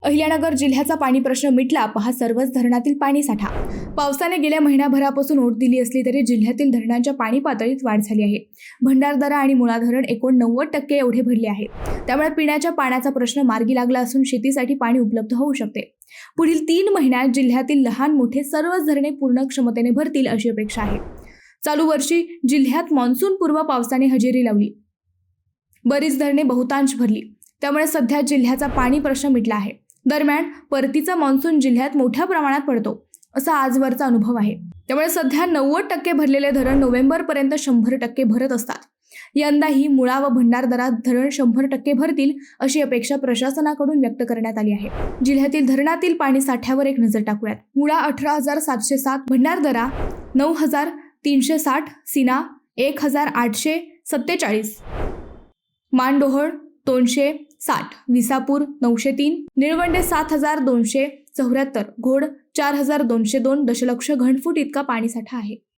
अहिल्यानगर जिल्ह्याचा पाणी प्रश्न मिटला, पहा सर्वच धरणातील पाणी साठा। पावसाने गेल्या महिनाभरापासून ओढ दिली असली तरी जिल्ह्यातील धरणांच्या पाणी पातळीत वाढ झाली आहे। भंडारदरा आणि मुळा धरण एकूण 90% एवढे भरले आहे। त्यामुळे पिण्याच्या पाण्याचा प्रश्न मार्गी लागला असून शेतीसाठी पाणी उपलब्ध होऊ शकते। पुढील 3 महिन्यात जिल्ह्यातील लहान मोठे सर्वच धरणे पूर्ण क्षमतेने भरतील अशी अपेक्षा आहे। चालू वर्षी जिल्ह्यात मान्सून पूर्व पावसाने हजेरी लावली, बरीच धरणे बहुतांश भरली, त्यामुळे सध्या जिल्ह्याचा पाणी प्रश्न मिटला आहे। दरम्यान परतीचा मान्सून जिल्ह्यात मोठ्या प्रमाणात पडतो असा आजवरचा अनुभव आहे। त्यामुळे सध्या 90% भरलेले धरण नोव्हेंबरपर्यंत 100% भरत असतात। यंदाही मुळा व भंडारदरा धरण 100% भरतील अशी अपेक्षा प्रशासनाकडून व्यक्त करण्यात आली आहे। जिल्ह्यातील धरणातील पाणी साठ्यावर एक नजर टाकूयात। मुळा 18,707, भंडारदरा 9,360, सीना 1,847, मानडोहळ 260, विसापूर 903, निळवंडे 7,274, घोड 4,202 दशलक्ष घनफूट इतका पाणीसाठा आहे।